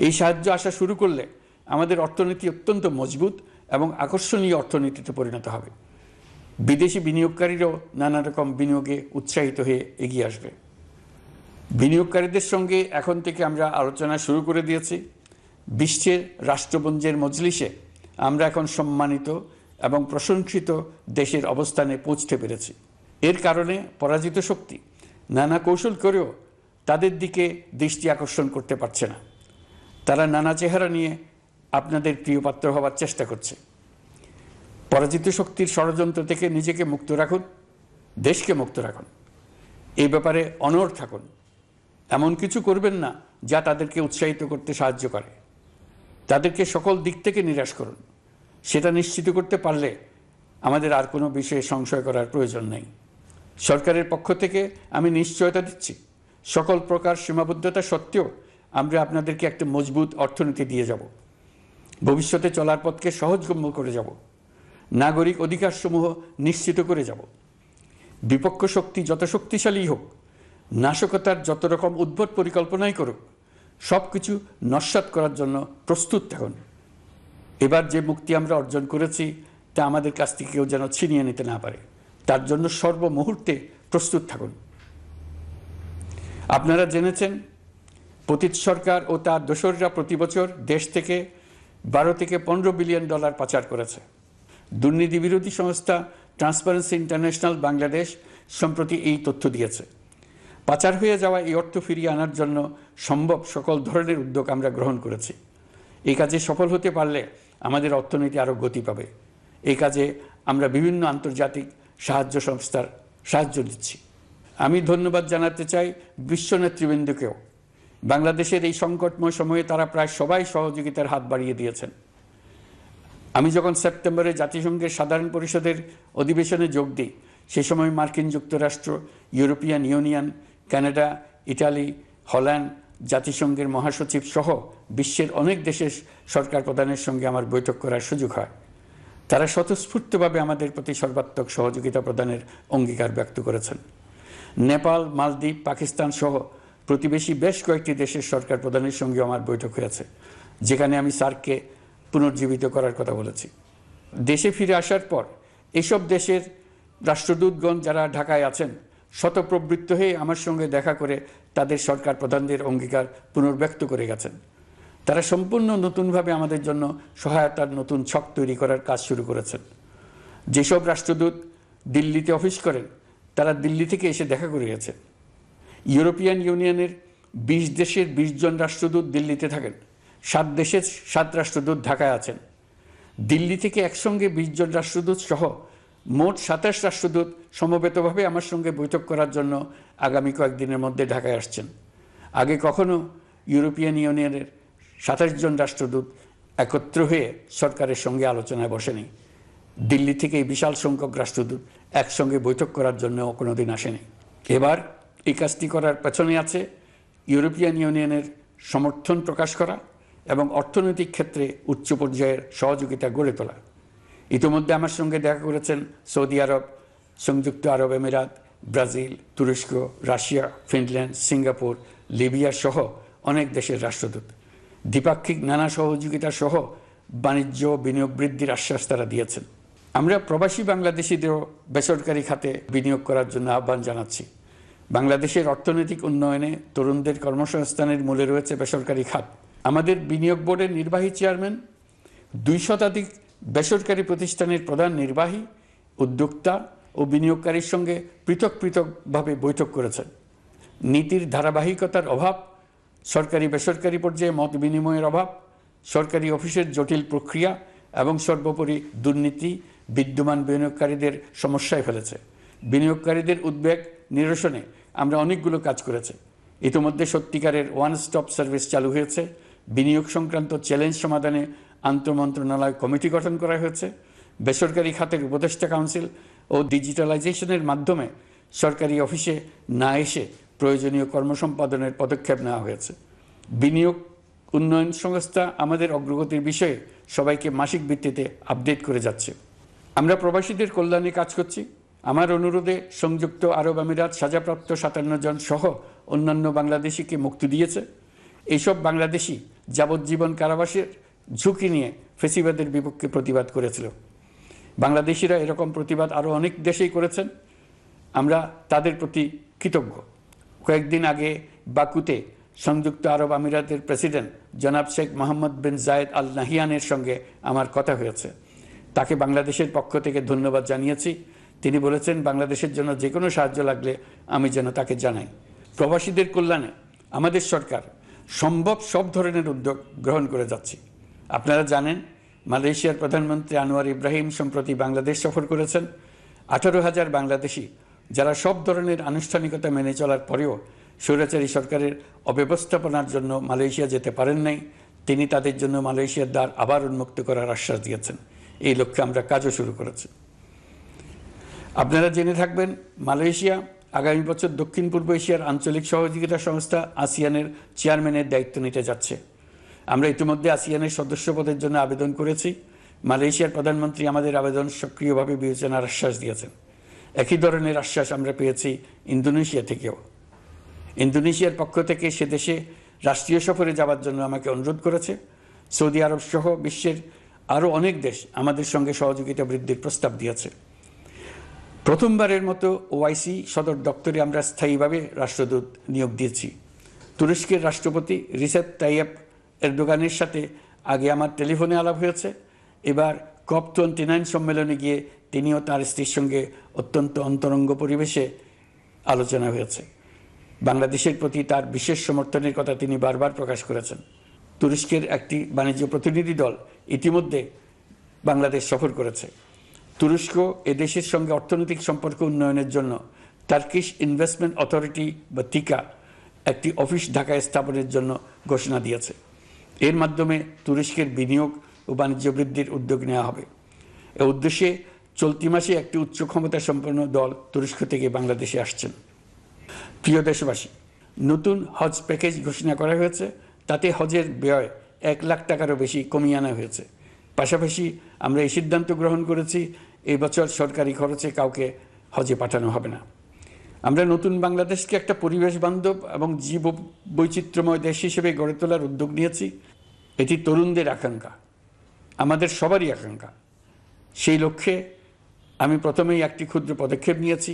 এই সাহায্য আসা শুরু করলে আমাদের অর্থনীতি অত্যন্ত মজবুত এবং আকর্ষণীয় অর্থনীতিতে পরিণত হবে। বিদেশি বিনিয়োগকারীরাও নানা রকম বিনিয়োগে উৎসাহিত হয়ে এগিয়ে আসবে। বিনিয়োগকারীদের সঙ্গে এখন থেকে আমরা আলোচনা শুরু করে দিয়েছি। বিশ্বের রাষ্ট্রপুঞ্জের মজলিসে আমরা এখন সম্মানিত এবং প্রশংসিত দেশের অবস্থানে পৌঁছতে পেরেছি। এর কারণে পরাজিত শক্তি নানা কৌশল করেও তাদের দিকে দৃষ্টি আকর্ষণ করতে পারছে না। তারা নানা চেহারা নিয়ে আপনাদের প্রিয়পাত্র হওয়ার চেষ্টা করছে। পরাজিত শক্তির ষড়যন্ত্র থেকে নিজেকে মুক্ত রাখুন, দেশকে মুক্ত রাখুন। এই ব্যাপারে অনড় থাকুন। এমন কিছু করবেন না যা তাদেরকে উৎসাহিত করতে সাহায্য করে। তাদেরকে সকল দিক থেকে নিরাশ করুন। সেটা নিশ্চিত করতে পারলে আমাদের আর কোনো বিষয়ে সংশয় করার প্রয়োজন নেই। সরকারের পক্ষ থেকে আমি নিশ্চয়তা দিচ্ছি, সকল প্রকার সীমাবদ্ধতা সত্ত্বেও আমরা আপনাদেরকে একটা মজবুত অর্থনীতি দিয়ে যাব। ভবিষ্যতে চলার পথকে সহজগম্য করে যাব। নাগরিক অধিকারসমূহ নিশ্চিত করে যাব। বিপক্ষ শক্তি যত শক্তিশালী হোক, নাশকতার যত রকম উদ্ভট পরিকল্পনাই করুক, সব কিছু নস্যাৎ করার জন্য প্রস্তুত থাকুন। এবার যে মুক্তি আমরা অর্জন করেছি তা আমাদের কাছ থেকে কেউ যেন ছিনিয়ে নিতে না পারে, তার জন্য সর্বমুহূর্তে প্রস্তুত থাকুন। আপনারা জেনেছেন পতিত সরকার ও তার দোসররা প্রতি বছর দেশ থেকে 12 থেকে 15 বিলিয়ন ডলার পাচার করেছে। দুর্নীতি বিরোধী সংস্থা ট্রান্সপারেন্সি ইন্টারন্যাশনাল বাংলাদেশ সম্প্রতি এই তথ্য দিয়েছে। পাচার হয়ে যাওয়া এই অর্থ ফিরিয়ে আনার জন্য সম্ভব সকল ধরনের উদ্যোগ আমরা গ্রহণ করেছি। এই কাজে সফল হতে পারলে আমাদের অর্থনীতি আরও গতি পাবে। এই কাজে আমরা বিভিন্ন আন্তর্জাতিক সাহায্য সংস্থার সাহায্য দিচ্ছি। আমি ধন্যবাদ জানাতে চাই বিশ্ব নেতৃবৃন্দকেও। বাংলাদেশের এই সংকটময় সময়ে তারা প্রায় সবাই সহযোগিতার হাত বাড়িয়ে দিয়েছেন। আমি যখন সেপ্টেম্বরে জাতিসংঘের সাধারণ পরিষদের অধিবেশনে যোগ দিই, সে সময় মার্কিন যুক্তরাষ্ট্র, European Union, Canada, Italy, Holland, জাতিসংঘের মহাসচিব সহ বিশ্বের অনেক দেশের সরকার প্রধানের সঙ্গে আমার বৈঠক করার সুযোগ হয়। তারা স্বতঃস্ফূর্তভাবে আমাদের প্রতি সর্বাত্মক সহযোগিতা প্রদানের অঙ্গীকার ব্যক্ত করেছেন। নেপাল, মালদ্বীপ, পাকিস্তান সহ প্রতিবেশী বেশ কয়েকটি দেশের সরকার প্রধানের সঙ্গে আমার বৈঠক হয়েছে, যেখানে আমি সার্ককে পুনর্জীবিত করার কথা বলেছি। দেশে ফিরে আসার পর এসব দেশের রাষ্ট্রদূতগণ যারা ঢাকায় আছেন স্বতঃপ্রবৃত্ত হয়ে আমার সঙ্গে দেখা করে তাদের সরকার প্রধানদের অঙ্গীকার পুনর্ব্যক্ত করে গেছেন। তারা সম্পূর্ণ নতুনভাবে আমাদের জন্য সহায়তার নতুন ছক তৈরি করার কাজ শুরু করেছেন। যেসব রাষ্ট্রদূত দিল্লিতে অফিস করেন তারা দিল্লি থেকে এসে দেখা করে গেছেন। ইউরোপিয়ান ইউনিয়নের 20 দেশের 20 জন রাষ্ট্রদূত দিল্লিতে থাকেন, 7 দেশের 7 রাষ্ট্রদূত ঢাকায় আছেন। দিল্লি থেকে একসঙ্গে 20 জন রাষ্ট্রদূত সহ মোট 27 রাষ্ট্রদূত সমবেতভাবে আমার সঙ্গে বৈঠক করার জন্য আগামী কয়েকদিনের মধ্যে ঢাকায় আসছেন। আগে কখনো ইউরোপিয়ান ইউনিয়নের 27 জন রাষ্ট্রদূত একত্র হয়ে সরকারের সঙ্গে আলোচনায় বসেনি। দিল্লি থেকে এই বিশাল সংখ্যক রাষ্ট্রদূত একসঙ্গে বৈঠক করার জন্য কোনোদিন আসেনি। এবার এই কাজটি করার পেছনে আছে ইউরোপিয়ান ইউনিয়নের সমর্থন প্রকাশ করা এবং অর্থনৈতিক ক্ষেত্রে উচ্চ পর্যায়ের সহযোগিতা গড়ে তোলা। ইতিমধ্যে আমার সঙ্গে দেখা করেছেন সৌদি আরব, সংযুক্ত আরব আমিরাত, ব্রাজিল, তুরস্ক, রাশিয়া, ফিনল্যান্ড, সিঙ্গাপুর, লিবিয়া সহ অনেক দেশের রাষ্ট্রদূত। দ্বিপাক্ষিক নানা সহযোগিতা সহ বাণিজ্য বিনিয়োগ বৃদ্ধির আশ্বাস তারা দিয়েছেন। আমরা প্রবাসী বাংলাদেশিদেরও বেসরকারি খাতে বিনিয়োগ করার জন্য আহ্বান জানাচ্ছি। বাংলাদেশের অর্থনৈতিক উন্নয়নে তরুণদের কর্মসংস্থানের মূলে রয়েছে বেসরকারি খাত। আমাদের বিনিয়োগ বোর্ডের নির্বাহী চেয়ারম্যান 2 শতাধিক বেসরকারি প্রতিষ্ঠানের প্রধান নির্বাহী, উদ্যোক্তা ও বিনিয়োগকারীর সঙ্গে পৃথক পৃথকভাবে বৈঠক করেছেন। নীতির ধারাবাহিকতার অভাব, সরকারি বেসরকারি পর্যায়ে মত বিনিময়ের অভাব, সরকারি অফিসের জটিল প্রক্রিয়া এবং সর্বোপরি দুর্নীতি বিদ্যমান বিনিয়োগকারীদের সমস্যায় ফেলেছে। বিনিয়োগকারীদের উদ্বেগ নিরসনে আমরা অনেকগুলো কাজ করেছি। ইতিমধ্যে সত্যিকারের ওয়ান স্টপ সার্ভিস চালু হয়েছে। বিনিয়োগ সংক্রান্ত চ্যালেঞ্জ সমাধানে আন্তঃমন্ত্রণালয় কমিটি গঠন করা হয়েছে। বেসরকারি খাতের উপদেষ্টা কাউন্সিল ও ডিজিটালাইজেশনের মাধ্যমে সরকারি অফিসে না এসে প্রয়োজনীয় কর্মসম্পাদনের পদক্ষেপ নেওয়া হয়েছে। বিনিয়োগ উন্নয়ন সংস্থা আমাদের অগ্রগতির বিষয়ে সবাইকে মাসিক ভিত্তিতে আপডেট করে যাচ্ছে। আমরা প্রবাসীদের কল্যাণে কাজ করছি। আমার অনুরোধে সংযুক্ত আরব আমিরাত সাজাপ্রাপ্ত 57 জন সহ অন্যান্য বাংলাদেশিকে মুক্তি দিয়েছে। এইসব বাংলাদেশি যাবজ্জীবন কারাবাসের ঝুঁকি নিয়ে ফেসিবাদের বিপক্ষে প্রতিবাদ করেছিল। বাংলাদেশিরা এরকম প্রতিবাদ আরও অনেক দেশেই করেছেন। আমরা তাদের প্রতি কৃতজ্ঞ। কয়েকদিন আগে বাকুতে সংযুক্ত আরব আমিরাতের প্রেসিডেন্ট জনাব শেখ মোহাম্মদ বিন জায়েদ আল নাহিয়ানের সঙ্গে আমার কথা হয়েছে। তাকে বাংলাদেশের পক্ষ থেকে ধন্যবাদ জানিয়েছি। তিনি বলেছেন বাংলাদেশের জন্য যে কোনো সাহায্য লাগলে আমি যেন তাকে জানাই। প্রবাসীদের কল্যাণে আমাদের সরকার সম্ভব সব ধরনের উদ্যোগ গ্রহণ করে যাচ্ছে। আপনারা জানেন মালয়েশিয়ার প্রধানমন্ত্রী আনোয়ার ইব্রাহিম সম্প্রতি বাংলাদেশ সফর করেছেন। 18,000 বাংলাদেশি যারা সব ধরনের আনুষ্ঠানিকতা মেনে চলার পরেও স্বৈরাচারী সরকারের অব্যবস্থাপনার জন্য মালয়েশিয়া যেতে পারেন নাই, তিনি তাদের জন্য মালয়েশিয়ার দ্বার আবার উন্মুক্ত করার আশ্বাস দিয়েছেন। এই লক্ষ্যে আমরা কাজও শুরু করেছি। আপনারা জেনে থাকবেন মালয়েশিয়া আগামী বছর দক্ষিণ পূর্ব এশিয়ার আঞ্চলিক সহযোগিতা সংস্থা আসিয়ানের চেয়ারম্যানের দায়িত্ব নিতে যাচ্ছে। আমরা ইতিমধ্যে আসিয়ানের সদস্য পদের জন্য আবেদন করেছি। মালয়েশিয়ার প্রধানমন্ত্রী আমাদের আবেদন সক্রিয়ভাবে বিবেচনার আশ্বাস দিয়েছেন। একই ধরনের আশ্বাস আমরা পেয়েছি ইন্দোনেশিয়া থেকেও। ইন্দোনেশিয়ার পক্ষ থেকে সে দেশে রাষ্ট্রীয় সফরে যাওয়ার জন্য আমাকে অনুরোধ করেছে। সৌদি আরব সহ বিশ্বের আরও অনেক দেশ আমাদের সঙ্গে সহযোগিতা বৃদ্ধির প্রস্তাব দিয়েছে। প্রথমবারের মতো ওআইসি সদর দপ্তরে আমরা স্থায়ীভাবে রাষ্ট্রদূত নিয়োগ দিয়েছি। তুরস্কের রাষ্ট্রপতি রিসেপ তাইয়েপ এরদোগানের সাথে আগে আমার টেলিফোনে আলাপ হয়েছে। এবার COP29 সম্মেলনে গিয়ে তিনিও তার স্ত্রীর সঙ্গে অত্যন্ত অন্তরঙ্গ পরিবেশে আলোচনা হয়েছে। বাংলাদেশের প্রতি তার বিশেষ সমর্থনের কথা তিনি বারবার প্রকাশ করেছেন। তুরস্কের একটি বাণিজ্য প্রতিনিধি দল ইতিমধ্যে বাংলাদেশ সফর করেছে। তুরস্ক এদেশের সঙ্গে অর্থনৈতিক সম্পর্ক উন্নয়নের জন্য টার্কিশ ইনভেস্টমেন্ট অথরিটি বা তিকা একটি অফিস ঢাকায় স্থাপনের জন্য ঘোষণা দিয়েছে। এর মাধ্যমে তুরস্কের বিনিয়োগ ও বাণিজ্য বৃদ্ধির উদ্যোগ নেওয়া হবে। এ উদ্দেশ্যে চলতি মাসে একটি উচ্চ ক্ষমতা সম্পন্ন দল তুরস্ক থেকে বাংলাদেশে আসছেন। প্রিয় দেশবাসী, নতুন হজ প্যাকেজ ঘোষণা করা হয়েছে। তাতে হজের ব্যয় 1 লাখ টাকারও বেশি কমিয়ে আনা হয়েছে। পাশাপাশি আমরা এই সিদ্ধান্ত গ্রহণ করেছি, এই বছর সরকারি খরচে কাউকে হজে পাঠানো হবে না। আমরা নতুন বাংলাদেশকে একটা পরিবেশ বান্ধব এবং জীব বৈচিত্র্যময় দেশ হিসেবে গড়ে তোলার উদ্যোগ নিয়েছি। এটি তরুণদের আকাঙ্ক্ষা, আমাদের সবারই আকাঙ্ক্ষা। সেই লক্ষ্যে আমি প্রথমেই একটি ক্ষুদ্র পদক্ষেপ নিয়েছি।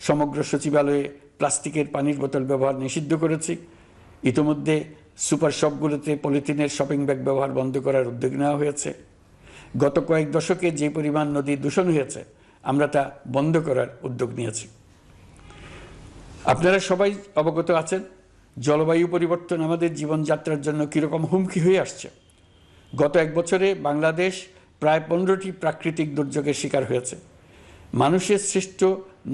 সমগ্র সচিবালয়ে প্লাস্টিকের পানির বোতল ব্যবহার নিষিদ্ধ করেছি। ইতিমধ্যে সুপার শপগুলোতে পলিথিনের শপিং ব্যাগ ব্যবহার বন্ধ করার উদ্যোগ নেওয়া হয়েছে। গত কয়েক দশকে যে পরিমাণ নদী দূষণ হয়েছে, আমরা তা বন্ধ করার উদ্যোগ নিয়েছি। আপনারা সবাই অবগত আছেন, জলবায়ু পরিবর্তন আমাদের জীবনযাত্রার জন্য কীরকম হুমকি হয়ে আসছে। গত 1 বছরে বাংলাদেশ প্রায় 15টি প্রাকৃতিক দুর্যোগের শিকার হয়েছে। মানুষের সৃষ্ট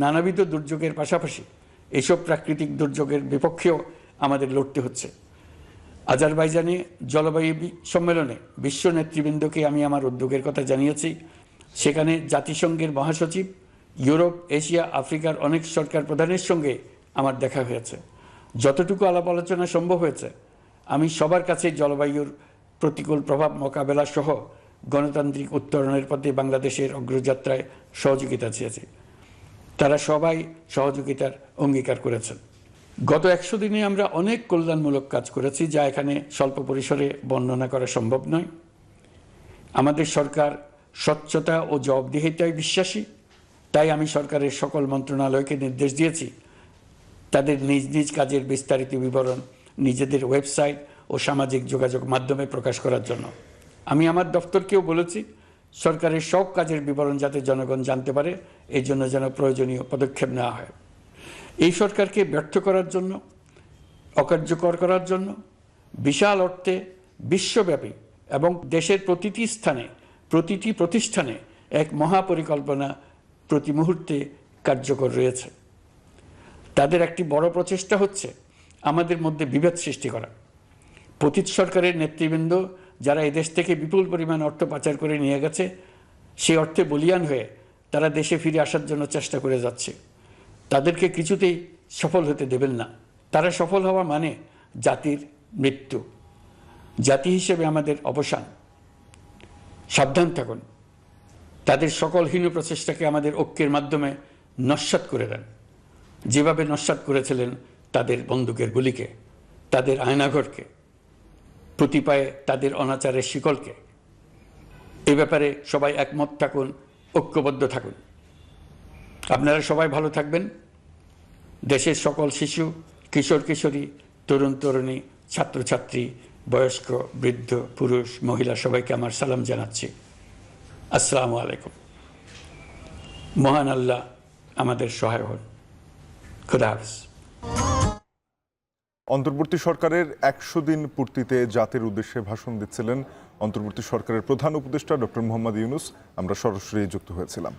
নানাবিধ দুর্যোগের পাশাপাশি এইসব প্রাকৃতিক দুর্যোগের বিপক্ষেও আমাদের লড়তে হচ্ছে। আজারবাইজানে জলবায়ু সম্মেলনে বিশ্ব নেতৃবৃন্দকে আমি আমার উদ্যোগের কথা জানিয়েছি। সেখানে জাতিসংঘের মহাসচিব, ইউরোপ, এশিয়া, আফ্রিকার অনেক সরকার প্রধানের সঙ্গে আমার দেখা হয়েছে। যতটুকু আলাপ আলোচনা সম্ভব হয়েছে, আমি সবার কাছে জলবায়ুর প্রতিকূল প্রভাব মোকাবেলা সহ গণতান্ত্রিক উত্তরণের পথে বাংলাদেশের অগ্রযাত্রায় সহযোগিতা চেয়েছি। তারা সবাই সহযোগিতার অঙ্গীকার করেছেন। গত 100 দিনে আমরা অনেক কল্যাণমূলক কাজ করেছি, যা এখানে স্বল্প পরিসরে বর্ণনা করা সম্ভব নয়। আমাদের সরকার স্বচ্ছতা ও জবাবদিহিতায় বিশ্বাসী। তাই আমি সরকারের সকল মন্ত্রণালয়কে নির্দেশ দিয়েছি তাদের নিজ নিজ কাজের বিস্তারিত বিবরণ নিজেদের ওয়েবসাইট ও সামাজিক যোগাযোগ মাধ্যমে প্রকাশ করার জন্য। আমি আমার দপ্তরকেও বলেছি সরকারের সব কাজের বিবরণ যাতে জনগণ জানতে পারে, এই জন্য যেন প্রয়োজনীয় পদক্ষেপ নেওয়া হয়। এই সরকারকে ব্যর্থ করার জন্য, অকার্যকর করার জন্য বিশাল অর্থে বিশ্বব্যাপী এবং দেশের প্রতিটি স্থানে, প্রতিটি প্রতিষ্ঠানে এক মহাপরিকল্পনা প্রতি মুহূর্তে কার্যকর রয়েছে। তাদের একটি বড় প্রচেষ্টা হচ্ছে আমাদের মধ্যে বিভেদ সৃষ্টি করা। পতিত সরকারের নেতৃবৃন্দ যারা এদেশ থেকে বিপুল পরিমাণ অর্থ পাচার করে নিয়ে গেছে, সেই অর্থে বলীয়ান হয়ে তারা দেশে ফিরে আসার জন্য চেষ্টা করে যাচ্ছে। তাদেরকে কিছুতেই সফল হতে দেবেন না। তারা সফল হওয়া মানে জাতির মৃত্যু, জাতি হিসেবে আমাদের অবসান। সাবধান থাকুন। তাদের সকল হীন প্রচেষ্টাকে আমাদের ঐক্যের মাধ্যমে নস্যাৎ করে দেন, যেভাবে নস্যাৎ করেছিলেন তাদের বন্দুকের গুলিকে, তাদের আয়নাঘরকে, প্রতি পায়ে তাদের অনাচারের শিকলকে। এ ব্যাপারে সবাই একমত থাকুন, ঐক্যবদ্ধ থাকুন। আপনারা সবাই ভালো থাকবেন। দেশের সকল শিশু, কিশোর কিশোরী, তরুণ তরুণী, ছাত্রছাত্রী, বয়স্ক, বৃদ্ধ, পুরুষ, মহিলা সবাইকে আমার সালাম জানাচ্ছি। আসসালামু আলাইকুম। মহান আল্লাহ আমাদের সহায় হন। খুদা হাফেজ। অন্তর্বর্তী সরকারের 100 দিন পূর্তিতে জাতির উদ্দেশ্যে ভাষণ দিচ্ছিলেন অন্তর্বর্তী সরকারের প্রধান উপদেষ্টা ডক্টর মোহাম্মদ ইউনূস। আমরা সরাসরি যুক্ত হয়েছিলাম।